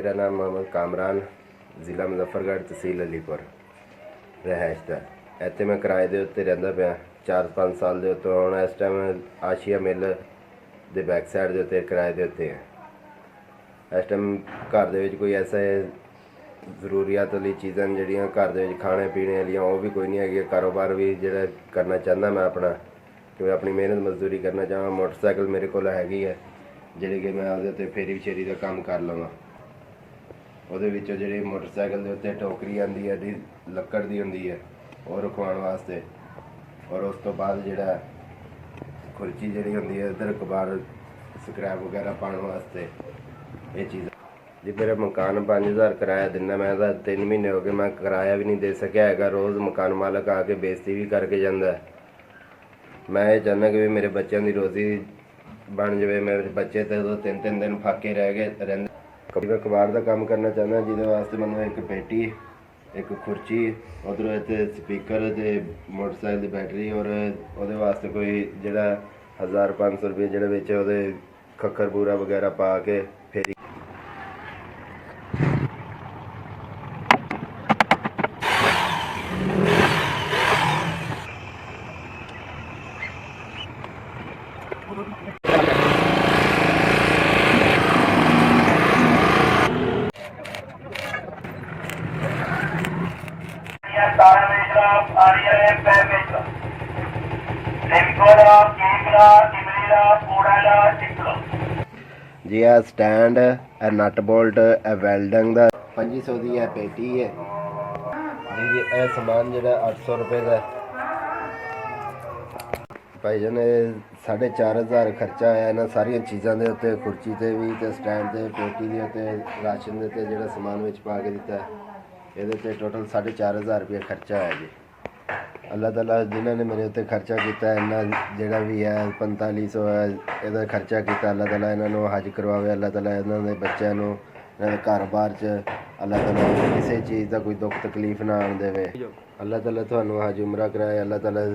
मेरा नाम मोहम्मद कामरान, ज़िला मुजफ्फरगढ़, तहसील अलीपुर रिहाइश दा। इत्थे मैं किराए दे उत्ते रहिंदा पिया 4-5 साल दे उत्ते। हुण इस टाइम आशिया मिल दे बैक साइड दे उत्ते किराए दे उत्ते है। इस टाइम घर दे विच कोई ऐसा जरूरियात वाली चीज़ां जिहड़ियां घर दे विच खाने पीने वालियां ओह भी कोई नहीं है। कारोबार भी जिहड़ा करना चाहता मैं अपना, कि मैं अपनी मेहनत मजदूरी करना चाहवां। मोटरसाइकिल मेरे कोल हैगी है जिहड़ी कि मैं ਉਹਦੇ ਉੱਤੇ फेरी शेरी का काम कर लवां। ਉਹਦੇ ਵਿੱਚੋਂ ਜਿਹੜੀ मोटरसाइकिल ਦੇ ਉੱਤੇ टोकरी आंदी है जी ਲੱਕੜ ਦੀ ਹੁੰਦੀ है ਉਹ ਰਖਵਾਉਣ वास्ते, और उस तो बाद ਜਿਹੜਾ खुर्ची ਜਿਹੜੀ ਹੁੰਦੀ है इधर कबाड़ स्क्रैप वगैरह पाने वास्ते ये चीज़ जी। मेरा मकान 5000 किराया दिना मैं, 3 महीने हो गए मैं किराया भी नहीं दे सकिया है। रोज़ मकान मालक आके बेइज्जती भी करके जाता है। मैं ये चाहना कि मेरे बच्चों की रोज़ी बन जाए। मेरे बच्चे तो 3-3 दिन फाके रह गए रहते। मैं कबाड़ का काम करना चाहता जिहदे वास्ते मैंने एक पेटी, एक खुर्ची, उधरों इत्थे स्पीकर ते मोटरसाइकिल की बैटरी, और उहदे वास्ते कोई जिहड़ा 1500 रुपये जिहड़े विच उहदे खक्खर बूरा वगैरह पा के फेरी जी। आ स्टैंड, ए नट बोल्ट, ए वेल्डिंग का 2500 की है पेटी है जी। जी ए समान जो 800 रुपये का भाई जान। 4500 खर्चा आया इन्होंने सारिया चीज़ों के उत्ते, खुर्ची से भी तो स्टैंड से पेटी के उत्ते, राशन के जो समान में पा के दिता है। ये टोटल 4500 रुपया खर्चा आया जी। अल्लाह ताला जिन्होंने मेरे उत्ते खर्चा किया इन्ना जोड़ा भी है 4500 है यदा खर्चा किया, अल्लाह ताला इन्होंने हज करवावे। अल्लाह ताला इन्होंने बच्चों इन्होंने घर बार च अल्लाह ताला किसी चीज़ का कोई दुख तकलीफ ना आने देवे। अल्लाह ताला तुहानू हज उमरा कराए। अल्लाह ताला